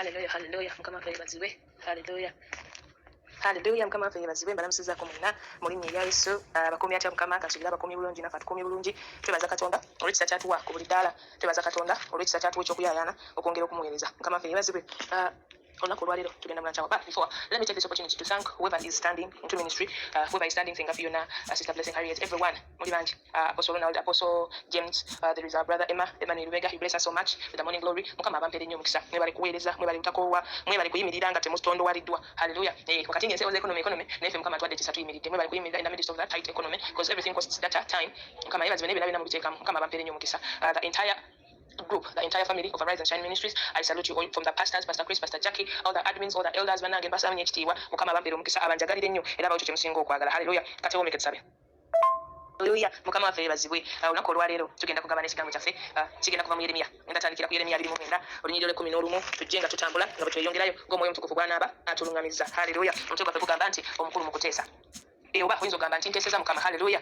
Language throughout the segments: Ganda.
Hallelujah, hallelujah. Mukama ffe baziwe. Hallelujah. Hallelujah, Mukama ffe baziwe mbalamusizaako mwenna mu linnya erya Yesu. Abakumya atya Mukama kasuubira abakumyi bulungi naffe atukumye bulungi. Twebaza Katonda olw'ekisa kyatuwa ku buli ddaala. Twebaza Katonda olw'ekisa kyatuwa eky'okuyaayaana okwongera okumuweereza. Mukama ffe baziwe. Olunaku olwaleero tugenda mulanchawa. But before, let me take this opportunity to thank whoever is standing into ministry, whoever is standing, Finger Fiona, Sister Blessing Harriet, everyone, Mulibanji, Apostle Ronald, Apostle James, there is our brother Emmanuel Rubega. He bless us so much with the morning glory. Mukama abampere nnyo omukisa. Mwebale kuweereza, mwebale mutakowa, mwebale kuyimirira nga temutondowaliddwa. Hallelujah. Wakati ng'ensewo z'economy, neffe Mukama atwadde ekisa tuyimiridde. Mwebale kuyimirira in the midst of that tight economy, because everything costs data, time. Mukama yebazibe n'ebyo bina mubiteekamu. Mukama abampere nnyo omukisa. The entire group, the entire family of Arise and Shine Ministries, I salute you all, from the pastors, Pastor Chris, Pastor Jackie, all the admins, all the elders, banange mbasaba nyekitiibwa. Mukama abampere omukisa abanjagalire nnyo era abawo kye musinga okwagala. Hallelujah. Kati womeke tusabe. Hallelujah. Mukama waffe yeebazibwe. Olunaku olwaleero tugenda kugabana ekigambo kyaffe kigenda kuva mu Yeremiya. Ndatandikira ku Yeremiya 29 olunyiriro 11 tujje nga tutambula nga bwe tweyongerayo ng'omwoyo omutukuvu bw'anaaba atuluŋŋamizza. Hallelujah. Omutwe gwaffe gugamba nti omukulu mu kuteesa. Oba oyinza ogamba nti nteeseza Mukama. Hallelujah.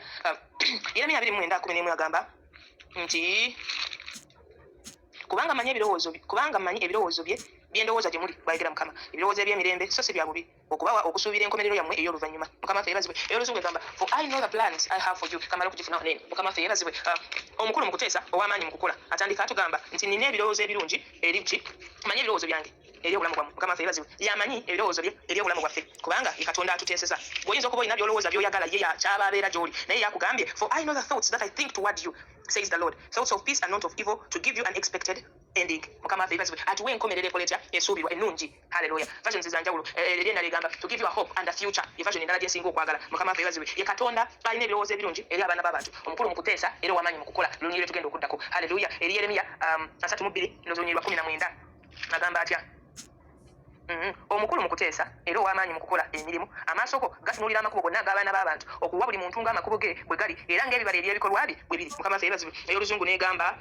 Yeremiya 29:11 agamba nti kubanga manyi ebirowoozo bye byendowooza gye muli bwayogera Mukama, ebirowoozo eby'emirembe so si bya bubi, okubawa okusuubira enkomerero yammwe ey'oluvannyuma. Mukama ffe yeebazibwe. Ey'oluzungu egamba for I know the plans I have for you. Kamala okugifunaho nene. Mukama ffe yeebazibwe. Omukulu mu kuteesa ow'amaanyi mu kukola atandika atugamba nti nina ebirowoozo ebirungi eri ki, manyi ebirowoozo byange eri obulamu bwammwe. Mukama ffe yeebazibwe. Yamanyi ebirowoozo bye eri obulamu bwaffe kubanga ye Katonda atuteeseza. Oyinza okuba olina byolowooza by'oyagala ye yakyaba abeera gy'oli naye yakugambye for I know the thoughts that I think toward you, says the Lord, thoughts of peace and not of evil, to give you an expected ending. Mukama ffe yeebazibwe. Atuwe enkomerero ekola etya esuubirwa ennungi. Hallelujah. Versions ez'enjawulo erina ligamba to give you a hope and a future. Version endala gyensinga okwagala. Mukama ffe yeebazibwe. Ye Katonda alina ebirowoozo ebirungi eri abaana b'abantu, omukulu mu kuteesa era ow'amaanyi mu kukola. Lunyiriro tugenda okuddako. Hallelujah. Eri Yeremiya 32 n'olunyiriro 19 agamba atya? Omukulu mu kuteesa era ow'amaanyi mu kukola emirimu, amaaso go gatunuulira amakubo gonna ag'abaana b'abantu, okuwa buli muntu ng'amakubo ge bwe gali era ng'ebibala eby'ebikolwa bye bwe biri. Mukama ffe yeebazibwe. Ey'oluzungu n'egamba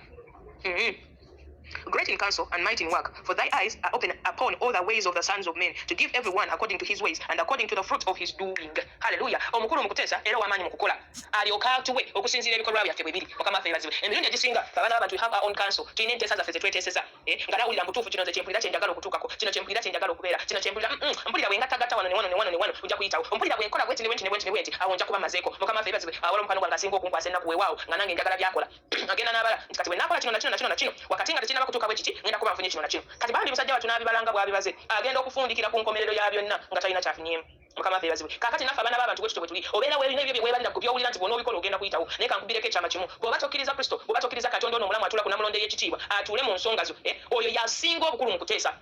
great in counsel and mighty in work, for thy eyes are open upon all the ways of the sons of men, to give everyone according to his ways and according to the fruit of his doing. Hallelujah. Omukulu mu kuteesa era ow'amaanyi mu kukola alyoka atuwe okusinziira ebikolwa byaffe bwe biri. Mukama ffe yeebazibwe. Emirundi egisinga abaana b'abantu we have our own counsel, tulina enteesa zaffe ze tweteeseza nga nawulira mbutuufu kino nze kyempulira kye njagala okutuukako, kino kyempulira kye njagala okubeera, kino kyempulira mpulira bwe ngattagatta wano ne wano ne wano ne wano ojja kuyitawo, mpulira bwe nkola bweti ne bwenti ne bwenti ne bwenti awo nja kuba mazeeko. Mukama ffe yeebazibwe. Awala omukano gwange asinga okunkwasa ennaku weewaawo nga nange njagala byakola agenda n'abala nti kati bwe naakola kino na kino na kino na kino wakati nga tekinnaba kutuuka bwe kiti ngenda kuba nfunye kino na kino. Kati bandi musajja watu n'abibalanga bwabibaze agenda okufundikira ku nkomerero ya byonna nga talina kyafunyeemu. Mukama ffe yeebazibwe. Kaakati naffe abaana b'abantu bwe tutyo bwe tuli obeera weerina ebyo bye weebalira ku by'owulira nti bw'ona obikola ogenda kuyitawo naye kankubireko ekyama kimu, bw'oba tokkiriza Kristo, bw'oba tokkiriza Katonda ono omulamu atuula ku Namulondo ey'ekitiibwa atuule mu nsonga zo, oyo yasinga obukulu mu kuteesa.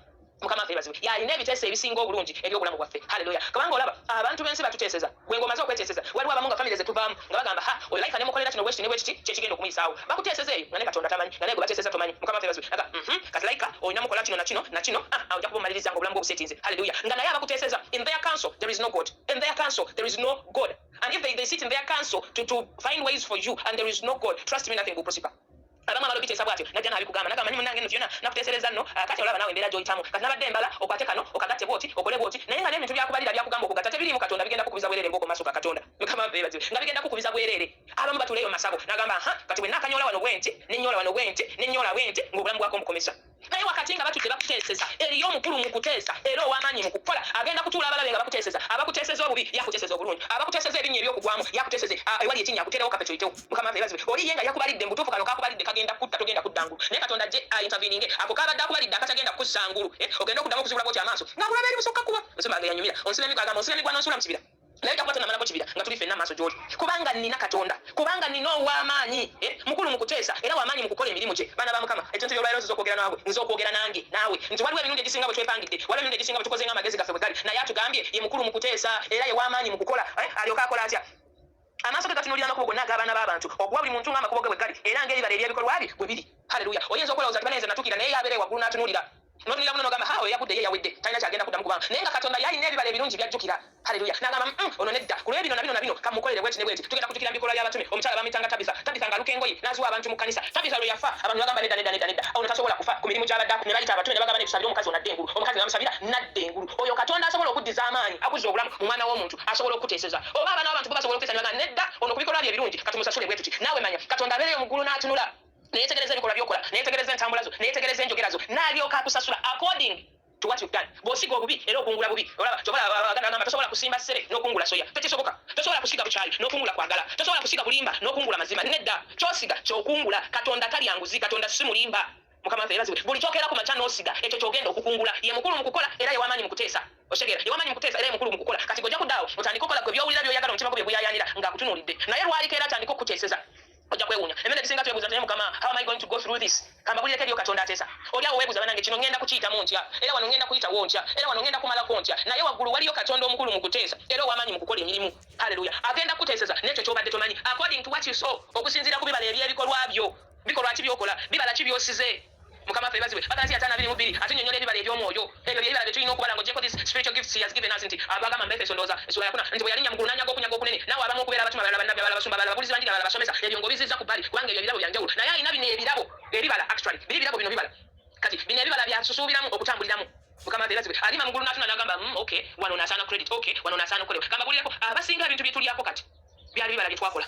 Mukama ffe yeebazibwe. Yalina ebiteeso ebisinga obulungi eby'obulamu bwaffe. Hallelujah. Kubanga olaba abantu b'ensi batuteeseza, gwe ng'omaze okweteeseza waliwo abamu nga famire ze tuvaamu nga bagamba oyo layika ne mukolera kino bwekiti ne bwekiti kye kigenda okumuyisaawo. Bakuteeseza eyo nga ne Katonda tamanyi nga naye gwe bateeseza tomanyi. Mukama ffe yeebazibwe. Kati layika olina mukola kino na kino na kino ojja kuba omaliriza nga obulamu bwo buseetinze. Hallelujah. Nga naye abakuteeseza in their counsel there is no God. In their counsel there is no God. And if they sit in their counsel to find ways for you and there is no God, trust me, nothing will prosper. Abamu abalobiteesa bwatyo najja nabikugamba nagamba manyi munnange nno byonna nakuteesereza nno kati olaba nawe embeera gy'oyitamu kati nabadde embala okwate kano okagatte bwoti okole bwoti naye nga n'ebintu byakubalira byakugamba okugatta tebiriimu Katonda bigenda kukubiza bwereere ng'oku maaso ga Katonda. Mukama ffe yeebazibwe. Nga bigenda kukubiza bwereere. Abamu batuuleyo masabo nagamba kati bwe naakanyola wano bwenti nenyola wano bwenti nenyola bwenti ng'obulamu bwako mbukomesa. Naye wakati nga batudde bakuteeseza eriyo omukulu mu kuteesa era ow'amaanyi mu kukola agenda kutuula abalabe nga bakuteeseza, abakuteeseza obubi yakuteeseza obulungi, abakuteeseza ebinnya eby'okugwamu yakuteeseze ewali ekinnya akuteerawo kape kyoyitewo. Mukama ffe yeebazibwe. Oli ye nga yakubalidde mbutuufu kano kakubalidde kagenda kutta togenda kuddangulu naye Katonda ajje interveninge ako kabadde akubalidde akatagenda kukussa ngulu ogenda okuddamu okuzibula bwoti amaaso nga kulaba eri busooka kuba nsoma nga yanyumira onsula emigwa agamba onsula emigwa n'onsula mu kibira naye ojja kuba tonnamalako kibira nga tuli ffenna amaaso gy'oli kubanga nina Katonda, kubanga nina ow'amaanyi mukulu mu kuteesa era w'amaanyi mu kukola emirimu gye. Baana ba Mukama ekintu by'olwaleero nziza okwogera nawe nziza okwogera nange naawe nti waliwo emirundi egisinga bwe twepangidde, waliwo emirundi egisinga bwe tukoze ng'amagezi gaffe bwe gali naye atugambye ye mukulu mu kuteesa era ye w'amaanyi mu kukola alyoka akola atya? Amaaso ge gatunuulira amakubo gonna ag'abaana b'abantu okuwa buli muntu ng'amakubo ge bwe gali era ng'ebibala eby'ebikolwa bye bwe biri. Hallelujah. Oyinza okulowooza nti banenze natuukira naye yabeera waggulu n'atunuulira n'otunulira muno n'ogamba hawe yagudde ye yawedde talina kyagenda kuddamu kubanga naye nga Katonda yalina ebibala ebirungi byajjukira. Hallelujah. N'agamba ono nedda ku lw'ebino na bino na bino kamukolere bweti ne bweti. Tugenda kujjukira mu bikolwa by'abatume omukyala bamitanga Tabitha ng'aluka engoye n'aziwa abantu mu kkanisa. Tabitha lwe yafa abantu bagamba nedda ono tasobola kufa ku mirimu gy'abadde ne bayita abatume ne bagamba ne tusabire omukazi ono adde engulu, omukazi n'amusabira n'adda engulu. Oyo Katonda asobola okuddiza amaanyi akuzza obulamu mu mwana w'omuntu asobola okuteeseza oba abaana b'abantu bo basobola okuteeseza ne bagamba nedda ono ku bikolwa bye ebirungi katumusasule bwe tuti. Naawe manya Katonda abeereyo mu ggulu n'atunula neyetegereza ebikolwa by'okola neyetegereza entambula zo neyetegereza enjogera zo n'alyoka akusasula according to what you've done. Bosiga obubi era okungula bubi. Olaba aganda ngamba tosobola kusimba sere n'okungula soya. Tekisoboka. Tosobola kusiga buchayi n'okungula kwagala. Tosobola kusiga bulimba n'okungula mazima. Nedda kyosiga kyokungula Katonda tali yanguzi Katonda simulimba. Mukama feraziwe buli kyokera ku machano osiga ekyo kyogenda okukungula ye mukulu mukukola era ye wamanyi mukuteesa oshegera ye wamanyi mukuteesa era ye mukulu mukukola kati gojja kudawo otandika okola gwe byowulira byoyagala omutima gwo byebuyayanira nga kutunulidde naye lwali kera atandika okukuteeseza ojja kwewunya emende kisinga twebuuza naye mukama how am I going to go through this kamba bulireko ebyo Katonda ateesa oli awo weebuuza banange kino ngenda kukiyitamu ntya era wano ngenda kuyitawo ntya era wano ngenda kumalako ntya naye waggulu waliyo Katonda omukulu mukuteesa era owamanyi mukukola emirimu haleluya agenda kukuteeseza n'ekyo kyobadde tomanyi according to what you saw okusinziira ku bibala ebyebikolwa byo bikolwa ki byokola bibala ki byosize Mukama febaziwe bakanzi atana 22 atinyonyola ebibala ebyomwoyo ebyo byebibala betulina okubala ngo jeko this spiritual gifts he has given us nti abagama mbese sondoza esula yakuna nti bwe yalinya mugulu nanya gokunyaga okunene nawe abamu okubeera abatuma balala bannabi balala basumba balala babulizi banjira balala basomesa ebyo ngobizizza ku bali kubanga ebyo ebirabo byanjawulo naye alina bino ebirabo ebibala actually biri ebirabo bino bibala kati bino ebibala byasusuubiramu okutambuliramu Mukama febaziwe alima mugulu natuna nagamba okay wano nasaana credit okay wano nasaana okukolewa kamba bulireko abasinga ebintu byetulyako kati byali bibala byetwakola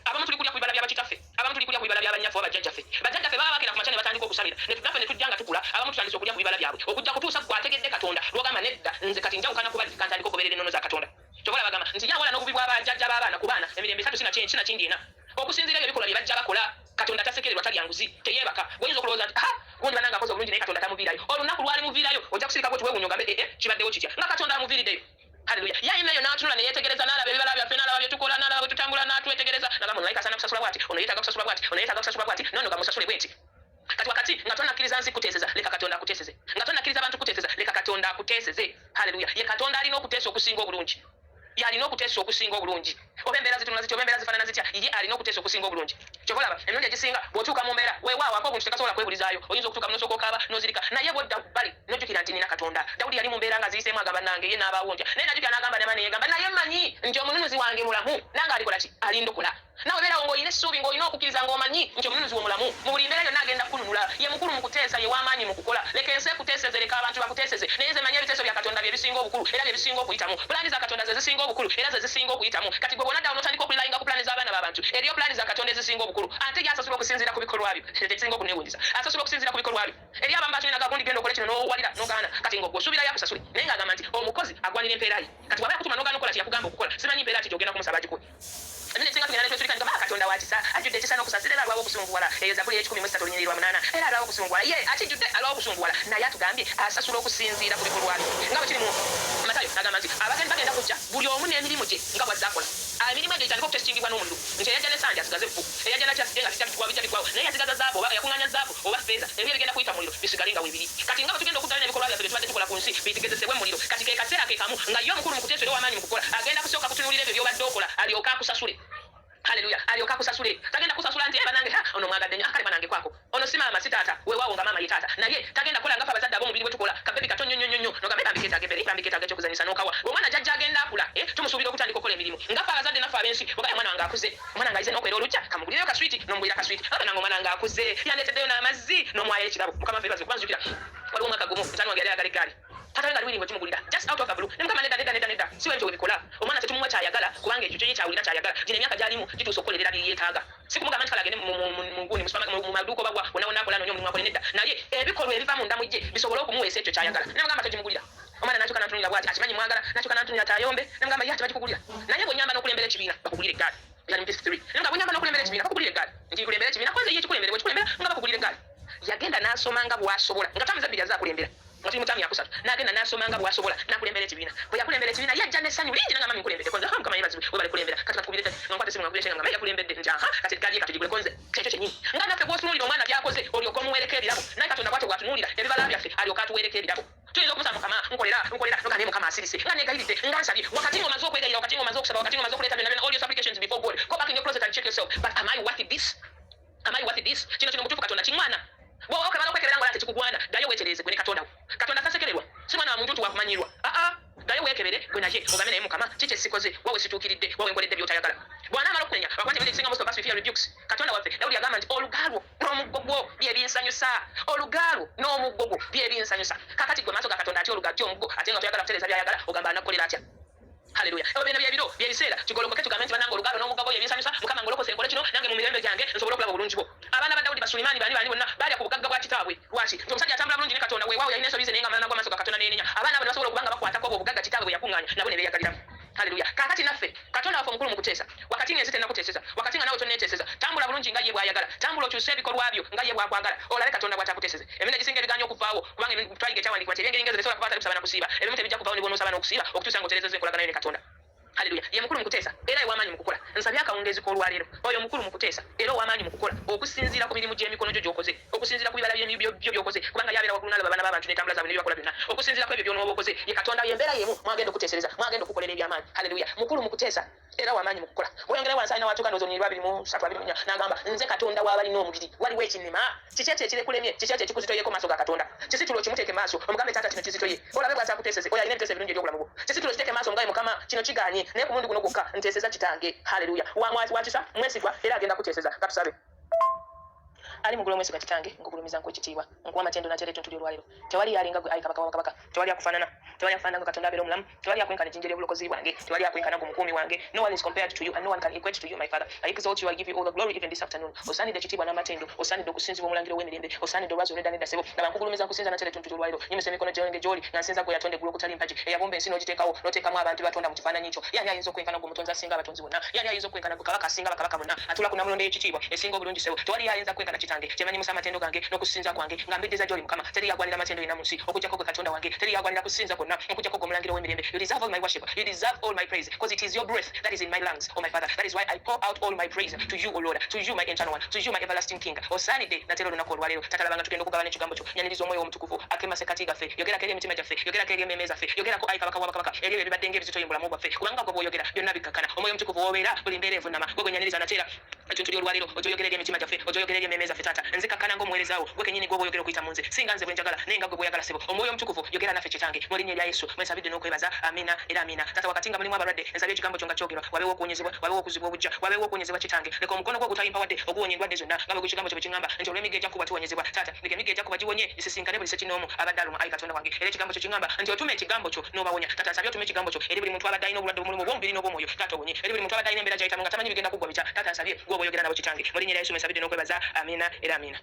abamu tuli kulya ku bibala by'abakitaffe abamu tuli kulya ku bibala by'abanyaffe bajjajjaffe baba bakira ku machane batandika okusalira netudaffe netujjanga tukula abamu tutandise okulya ku bibala byabwe okujja kutuusa gwategedde Katonda lwogamba nedda nze kati njawukana ku bali kantandika okubeerera ennono za Katonda kyobola bagamba nti nyawola n'obubi bw'abajjajja b'abaana ku baana emirembe 3 sina kindi ena okusinziira ebyo bikolwa bye bajja bakola Katonda tasekererwa tali yanguzi teyeebaka goyinza okulowooza nti gundi bananga akoze obulungi naye Katonda tamuviirayo olunaku lwali muviirayo ojja kusirika bwoti weewunya ogambe kibaddewo kitya nga Katonda amuviiriddeyo haleluya yayimeyo n'atunula ne yeetegereza n'alaba ebibala byaffe n'alaba bye tukola n'alaba bwe tutambula n'atwetegereza nagamba ono naye kusasula bwati ono yeetaaga kusasula bwati ono yeetaaga kusasula bwati nono gamusasule bweti kati wakati nga tonnakkiriza nsi kuteeseza leka Katonda akuteeseze nga tonnakkiriza abantu kuteeseza leka Katonda akuteeseze haleluya ye Katonda alina okuteesa okusinga obulungi yalina okuteesa okusinga obulungi oba embeera zitunula zitya oba embeera zifaanana zitya ye alina okuteesa okusinga obulungi kyobalaba emirundi egisinga bw'otuuka mu mbeera weewaawo ako obuntu tekasobola kwebulizaayo oyinza okutuuka mu nosooka okaaba n'ozirika naye bw'odda bbali n'ojjukira nti nina Katonda Dawudi yali mu mbeera nga ziyiseemu agamba nange ye n'abaawo ntya naye najjukira n'agamba ne maneyegamba naye mmanyi nti omununuzi wange mulamu nange alikola ki alindokola nawe beerawo ng'olina essuubi ng'olina okukkiriza ng'omanyi nti omununuzi wo mulamu mu buli mbeera yonna agenda kukununula ye mukulu mu kuteesa ye w'amaanyi mu kukola leka ensi ekuteeseze leka abantu bakuteeseze naye nze manyi ebiteeso bya Katonda bye bisinga obukulu era bye bisinga okuyitamu pulaani za Katonda ze zisinga obukulu era ze zisinga okuyitamu kati gwe bonaddawo n'otandika okulayinga ku pulaani z'abaana b'abantu eriyo pulaani za Katonda ezisinga obukulu ate gy'asasula okusinziira ku bikolwa byo tekisinga okuneewunyiza asasula okusinziira ku bikolwa byo eri abamu batulina gagundi genda okola kino n'owalira n'ogaana kati ng'osuubirayo akusasule naye ng'agamba nti omukozi agwanira empeera ye kati waba yakutuma n'ogaana okola kyeyakugamba okukola simanyi empeera ki gy'ogenda kumusaba agikuwe Emine singa tugenda netwe tulika ngamba Katonda wakisa ajudde ekisa n'okusasira era alwawo okusunguwala eyo Zabuli 13:8 era alwawo okusunguwala ye akijudde alwawo okusunguwala naye atugambye asasula okusinziira ku bikolwa bye nga bwe kiri mu Matayo n'agamba nti abagenzi bagenda kujja buli omu n'emirimu gye nga bw'azze akola emirimu egyo etandika okutestingibwa n'omululu nti eyajja n'essanja asigaze ffu eyajja n'akyasije nga bijja bigwawo naye yasigaza zaabu oba yakuŋŋaanya zaabu oba feeza ebyo bigenda kuyita muliro bisigale nga weebiri kati nga bwe tugenda okuddayo n'ebikolwa byaffe bye tubadde tukola ku nsi bitegezesebwe muliro kati ke kaseera ke kamu nga ye omukulu mu kuteesa era w'amaanyi mu kukola agenda kusooka kutunuulira ebyo by'obadde okola alyoke akusasule haleluya alyoka kusasule tagenda kusasula nti banange ono mwagadde nnyo akale banange kwako ono si maama si taata weewaawo nga maama ye taata naye tagenda kola nga ffe abazadde ab'omubiri bwe tukola kabebi kato nnyo nogambe bambikeetaaga emmere bambikeetaaga ekyokuzanyisa n'okawa omwana jjajja agenda akula tumusuubira okutandika okukola emirimu nga ffe abazadde naffe ab'ensi ogaya omwana wange akuze omwana wange ayize n'okwera olujja kamugulireyo kaswiti n'omugulira kaswiti nange omwana wange akuze yandeeteddeyo n'amazzi n'omwayo ekirabo mukama ffe baze kuba nzijukira waliwo omwaka gumu mutani wange yali ayagala eggaali taata we nga liwiri ng'okimugulira just out of the blue ne mukama nedda si webyo webikola omwana tetumuwa kyayagala kubanga ekyo kye kyawulira kyayagala gino emyaka gy'alimu gituusa okukolerera byeyeetaaga si kumugamba nti kale agende mu maduuka oba wonna akola nonya omulimu akole nedda naye ebikolwa ebiva mu ndamu gye bisobole okumuweesa ekyo kyayagala ne mugamba togimugulira omwana n'akyuka n'antunulira bw'ati akimanyi mwagala n'akyuka n'antunulira tayombe ne mugamba ye ati bagikugulira naye bw'onyamba n'okulembera ekibiina bakugulira eggaali yali mu 53 ne mugamba bw'onyamba n'okulembera ekibiina bakugulira eggaali nti kulembera ekibiina koze ye kikulembere bwe kikulembera nga bakugulira eggaali yagenda n'asoma nga bw'asobola nga tamiza bbiri azze akulembera nga tuli mu tamu yakusatu n'agenda n'asoma nga bw'asobola n'akulembera ekibiina bwe yakulembera ekibiina yajja n'essanyu lingi nanga mami nkulembedde konze mukama yeebazibwe we bali kulembera kati batukubire nonkwata esimu ngakubire nga mami yakulembedde nti kati kaali katugigule konze kyekyo kyennyini nga naffe bw'otunuulira omwana byakoze olyoka omuweereko ebirabo naye Katonda bw'atyo bw'atunuulira ebibala byaffe alyoka atuweereko ebirabo tuyinza okumusaba mukama nkolera noga naye mukama asirise nga negayiridde nga nsabye wakati ng'omaze okwegayira wakati ng'omaze okusaba wakati ng'omaze okuleeta byonna all your supplications before God go back in your closet and check yourself but am I worth this kino mutuufu Katonda kiŋŋwana bw'oba okamala okwekebera ng'ola tekikugwana ddayo weetereeze gwe ne Katonda wo Katonda tasekererwa si mwana wa muntu nti wakumanyirwa ddayo weekebere gwe naye ogambe naye mukama kiki esikoze wawe situukiridde wawe nkoledde by'otayagala bw'anaamala okunenya bakwate ebintu ebisinga most of us we fear rebukes Katonda waffe Dawudi yagamba nti olugaalwo n'omuggo gwo bye binsanyusa olugaalwo n'omuggo gwo bye binsanyusa kakati gwe maaso ga Katonda ate olugga ate omuggo ate nga toyagala kutereeza by'ayagala ogamba anakukolera atya haleluya ebyo byonna byebiro by'ebiseera kigolokoke tugambe nti banange olugalo n'omugga gwo bye binsanyusa mukama ngolokose enkole kino nange mu mirembe gyange nsobole okulaba obulungi bwo abaana ba Dawudi Basulimaani bani bonna balya ku bugagga bwa kitaabwe lwaki nti omusajja atambula bulungi ne Katonda weewaawo yalina ensobi ze naye nga amala nagwa amaaso ga Katonda amanyi nabo ne beyagaliramu. Haleluya. Kakati naffe Katonda waffe omukulu mu kuteesa wakati ng'ensi tennakuteeseza wakati nga nawe tonneeteeseza tambula bulungi nga ye bw'ayagala tambula okyuse ebikolwa byo nga ye bw'akwagala olabe Katonda bw'atakuteeseze emirundi egisinga ebiganya okuvaawo kubanga twaliga ekyawandiikibwa nti ebyengeri ngezi tesobola kuba kusaba na kusiiba ebimu tebijja kuvaawo ne bw'onoosaba n'okusiiba okutuusa ng'otereezezza enkolagana yo ne Katonda. Haleluya. Ye mukulu mu kuteesa era ew'amaanyi mu kukola nsabye akawungeezi k'olwaleero oyo mukulu mu kuteesa era ow'amaanyi mu kukola okusinziira ku mirimu gy'emikono gyo gy'okoze okusinziira ku bibala byo by'okoze kubanga yabeera waggulu n'alaba abaana b'abantu n'entambula zaabwe n'ebibakola byonna okusinziira ku ebyo by'onooba okoze ye Katonda y'embeera y'emu mwagenda okuteesereza mwagenda okukolera eby'amaanyi. Haleluya. Mukulu mu kuteesa era w'amaanyi mu kukola bweyongera wansi alina watuuka ndowooza onyirwa 23 n'agamba nze Katonda w'abalina omubiri waliwo ekinnema kiki ekyo ekirekulemye kiki ekyo ekikuzitoyeko maaso ga Katonda kisitulo kimuteeke maaso omugambe taata kino kizitoye olabe bw'atakuteeseze oyo alina ebiteeso ebirungi eby'obulamu bwo kisitulo kiteeke maaso omugabe Mukama kino kigaanye naye ku mundi guno gwokka nteeseza kitange. Haleluya. Wakisa mwesigwa era agenda kuteeseza. Katusabe. Ali mugulu mwesigwa kitange ngugulumiza nkwekitiibwa nkuwa amatendo nateera etuntu ly'olwaleero tewali yalinga gwe ayi kabaka wa bakabaka tewali akufaanana tewali afaanana nga Katonda abeera omulamu tewali akwenkana ejjinja ly'obulokozi bwange tewali akwenkana gwe mukuumi wange. No one is compared to you and no one can equate to you my Father. I exalt you, I give you all the glory even this afternoon. Osaanidde ekitiibwa n'amatendo osaanidde okusinzibwa omulangiro w'emirembe osaanidde olwazi olw'edda n'edda ssebo laba nkugulumiza nkusinza nateera etuntu ly'olwaleero nyimisa emikono gyange gy'oli nga nsinza gwe yatonda eggulu okutali mpagi eyabumba ensi n'ogiteekawo n'oteekamu abantu batonda mu kifaananyi kyo. Yani ayinza okwenkana gwe mutonzi asinga abatonzi bonna yani ayinza okwenkana gwe kabaka asinga bakabaka bonna atula ku namulondo y'ekitiibwa esinga obulungi ssebo tewali ayinza kwenkana kitange kyemanyi musa amatendo gange n'okusinza kwange nga mbiddiza gy'oli Mukama teri yagwanira amatendo yenna mu nsi okuggyako gwe Katonda wange teri yagwanira kusinza kwonna okuggyako gwe omulangiro w'emirembe. You deserve all my worship, you deserve all my praise because it is your breath that is in my lungs, oh my Father. That is why I pour out all my praise to you, O Lord, to you my eternal one, to you my everlasting King. Osaanidde nateera olunaku olwaleero tatalabanga tugenda okugabana ekigambo kyo nyaniriza omwoyo omutukuvu akemase kati gaffe yogerako eri emitima gyaffe yogerako eri emmeeme zaffe yogerako ayi kabaka wa bakabaka eri ebibadde ng'ebizitoye mu bulamu bwaffe kubanga gwe bw'oyogera byonna bikkakana omwoyo omutukuvu w'obeera buli mbeera evunama gwe gwe nyaniriza nateera etuntu ly'olwaleero ojja oyogera eri emitima gyaffe ojja oyogera eri emmeeme zaffe taata nzikakkana ng'omuweereza wo gwe kennyini gwe bw'oyogera okuyita mu nze singa nze bwe njagala naye nga gwe bw'oyagala ssebo omwoyo omutukuvu yogera naffe kitange mu linnya erya Yesu mwe nsabidde n'okwebaza amina era amina. Taata wakati nga mulimu abalwadde nsabye ekigambo kyo nga kyogerwa wabeewo okuwonyezebwa wabeewo okuzibwa obujja wabeewo okuwonyezebwa kitange leka omukono gwo ogutayimpawadde okuwonya endwadde zonna nga bwe ekigambo kyo bwe kingamba nti olw'emigga ejja kuba tuwonyezebwa taata leka emigga ejja kuba giwonye gisisinkane buli ssekinoomu abadde aluma ayi Katonda wange era ekigambo kyo kingamba nti otume ekigambo kyo n'obawonya taata nsabye otume ekigambo kyo eri buli muntu abadde alina obulwadde bumulimu obw'omubiri n'obw'omwoyo taata owonye eri buli muntu abadde alina embeera gy'ayitamu nga tamanyi bigenda kuggwa bitya taata nsabye gwe oba oyogera nabo kitange mu linnya erya Yesu nsabidde n'okwebaza amina era amina.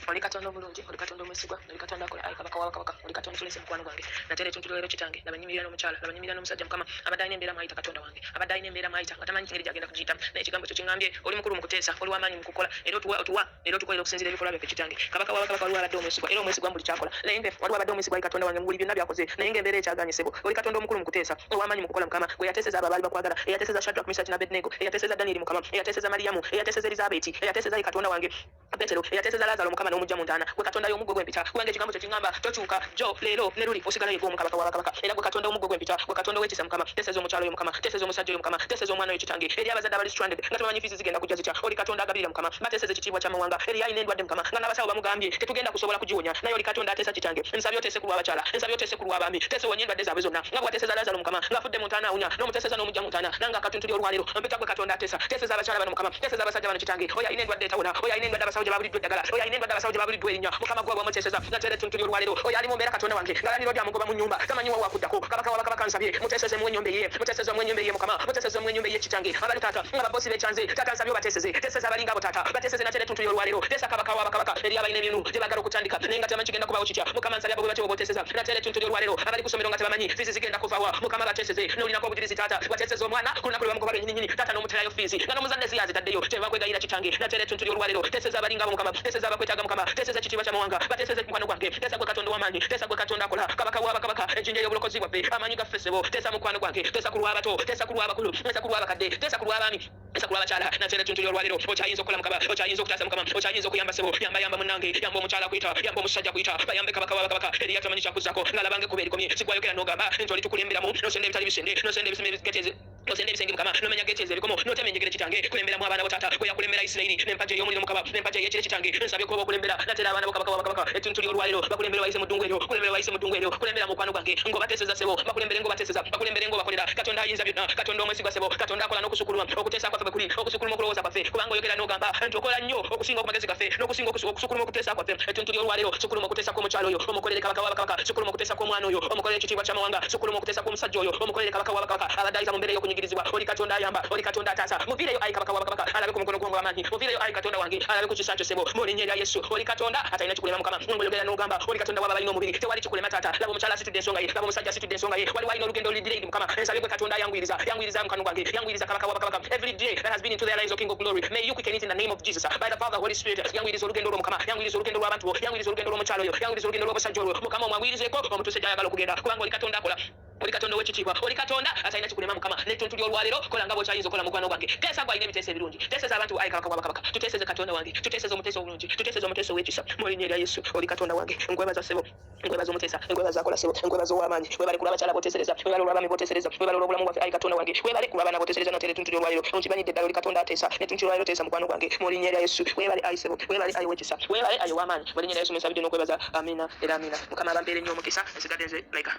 Oli Katonda omulungi oli Katonda omwesigwa oli Katonda akola ayi kabaka wa bakabaka oli Katonda tulese mukwano gwange nateera etuntu ly'olwaleero kitange laba nnyimirira n'omukyala laba nnyimirira n'omusajja Mukama abadde alina embeera mwayita Katonda wange abadde alina embeera mwayita nga tamanyi engeri gy'agenda kugiyitamu naye ekigambo kyo kingambye oli mukulu mu kuteesa oli w'amaanyi mu kukola era otuwa era otukolera okusinziira ebikolwa byaffe kitange kabaka wa bakabaka waliwo abadde omwesigwa era omwesigwa mu buli kyakola naye nge waliwo abadde omwesigwa ayi Katonda wange mu buli byonna byakoze naye ng'embeera ekyaganyisebo oli Katonda omukulu mu kuteesa ow'amaanyi mu kukola Mukama gwe yateeseza abo abaali bakwagala eyateeseza Shadrack Meshach n'Abednego eyateeseza Daniel Mukama eyateeseza Mariyamu eyateeseza Elizabeti eyateeseza ayi Katonda wange Petero eyateeseza Lazaro Mukama n'omujja mu ntaana gwe Katonda y'omuggo gw'empita kubanga ekigambo kyo kingamba tokyuka jo leero ne luli osigalayo gwe omukabaka wa bakabaka era gwe Katonda y'omuggo gw'empita gwe Katonda w'ekisa Mukama teeseza omukyalo oyo Mukama teeseza omusajja oyo Mukama teeseza omwana oyo kitange eri abazadde abali stranded nga tebamanyi fiizi zigenda kujja zitya oli Katonda agabirira Mukama bateeseza ekitiibwa ky'amawanga eri ayina endwadde Mukama nga n'abasawo bamugambye tetugenda kusobola kugiwonya naye oli Katonda ateesa kitange nsabye oteese ku lw'abakyala nsabye oteese ku lw'abaami teese wonya endwadde zaabwe zonna nga bwateeseza Lazaro Mukama ng'afudde mu ntaana awunya n'omuteeseza n'omujja mu ntaana nanga akatuntu ly'olwaleero mpita gwe Katonda ateesa teeseza abakyala bano Mukama teeseza abasajja bano kitange oyo ayina endwadde etawona oyo ayina endwadde abasawo gye babuliddwa eddagala oyo ayina endwadde abasawo gye babuliddwa erinnya Mukama gwe wamuteeseza nateera etuntu ly'olwaleero oyo ali mu mbeera Katonda wange ngalaniro lyamugoba mu nnyumba tamanyi wa wakuddako kabaka wa bakabaka nsabye muteeseze mu ennyumba ye muteeseze mu ennyumba ye Mukama muteeseze mu ennyumba ye kitange abali taata nga babosi b'ekyanze taata nsabye obateeseze teeseza abalinga abo taata bateeseze nateera etuntu ly'olwaleero teesa kabaka wa bakabaka eri abalina ebintu gye baagala okutandika naye nga tebamanyi kigenda kubawo kitya Mukama nsabye abo bwe batyo boteeseza nateera etuntu ly'olwaleero abali ku ssomero nga tebamanyi fiizi zigenda kuvawa Mukama bateeseze n'olinako obujulizi taata wateeseze omwana ku lunaku lwe bamugoba lwennyini taata n'omuterayo fiizi nga n'omuzadde si yazitaddeyo tebakwegayira kitange nateera etuntu ly'olwaleero teeseza abalinga abo Mukama teeseza abakwetaaga Mukama teeseza ekitiibwa ky'amawanga bateeseze mukwano gwange teesa gwe Katonda w'amaanyi teesa gwe Katonda akola kabaka wa bakabaka ejjinja y'obulokozi bwaffe amaanyi gaffe ssebo teesa mukwano gwange teesa ku lw'abato teesa ku lw'abakulu teesa ku lw'abakadde teesa ku lw'abaami teesa ku lw'abakyala nateera etuntu ly'olwaleero okyayinza okukola Mukama okyayinza okutaasa Mukama okyayinza okuyamba ssebo yamba munnange yamba omukyala kuyita yamba omusajja kuyita bayambe kabaka wa bakabaka eri yatamanyi kyakuzzako ng'alabange kuba erikomye sigwayogera n'ogamba nti oli tukulemberamu nosenda ebitali bisende nosenda ebisenge osenda ebisenge Mukama nomenya geteeza ebikomo notema enjegere kitange kulemberamu abaana bo taata gwe yakulembera Isirayiri n'empagi ey'omuliro Mukama n'empagi ey'ekire kitange nsabye kuba okulembera nateera abaana bo kabaka wa bakabaka etuntu ly'olwaleero bakulembera wayise mu ddungu eryo kulembera wayise mu ddungu eryo kulembera mukwano gwange ng'obateeseza ssebo bakulembere ng'obateeseza bakulembere ng'obakolera Katonda ayinza byonna Katonda omwesigwa ssebo Katonda akola n'okusukuluma okuteesa kwaffe bwe kuli okusukuluma okulowooza kwaffe kubanga oyogera n'ogamba nti okola nnyo okusinga okumagezi gaffe n'okusinga okusukuluma okuteesa kwaffe etuntu ly'olwaleero sukuluma okuteesa kw'omukyalo oyo omukolere kabaka wa bakabaka sukuluma okuteesa kw'omwana oyo omukolere ekitiibwa ky'amawanga sukuluma okuteesa kw'omusajja oyo omukolere kabaka wa bakabaka abadde ayita mu mbeera kunyigirizibwa oli katonda ayamba oli katonda atasa muvireyo ayi kabaka wabakabaka alabe ku mukono gwange w'amaanyi muvireyo ayi katonda wange alabe ku kisancho sebo mu linnya lya Yesu oli katonda atalina kikulema mukama ngologera n'ogamba oli katonda w'abalina omubiri tewali kikulema taata laba omukyala asitudde ensonga ye laba omusajja asitudde ensonga ye wali walina olugendo oludireidi mukama ensabye gwe katonda yangwiriza mukano gwange yangwiriza kabaka wabakabaka every day that has been into their lives, O King of Glory, may you quicken it in the name of Jesus by the Father, Holy Spirit. Yangwiriza olugendo lwo mukama yangwiriza olugendo lw'abantu bo yangwiriza olugendo lw'omukyalo oyo yangwiriza olugendo lw'obusajja olwo mukama omwangwirizeko omutuse gy'ayagala okugenda kubanga oli katonda akola oli katonda w'ekitiibwa oli katonda atalina kikulema mukama n'ettuntu ly'olwaleero kola nga bw'okyayinza okola mukwano gwange teesa gwalina ebiteeso ebirungi teeseza abantu ayi kabaka wabakabaka tuteeseze katonda wange tuteeseze omuteeso obulungi tuteeseze omuteeso w'ekisa mu linnya lya Yesu oli katonda wange nkwebaza ssebo nkwebaza omuteesa nkwebaza akola ssebo nkwebaza ow'amaanyi webale ku lw'abakyala b'oteesereza webale olw'abaami b'oteesereza webale olw'obulamu bwaffe ayi katonda wange webale ku lw'abaana b'oteesereza n'oteera ettuntu ly'olwaleero onkimanyiddde ddala oli katonda ateesa n'ettuntu ly'olwaleero teesa mukwano gwange mu linnya lya Yesu webale ayi ssebo webale ayi w'ekisa webale ayi ow'amaanyi mu linnya lya Yesu mwesabidde n'okwebaza amina era amina mukama abampeere nnyo omukisa nsigadde nze like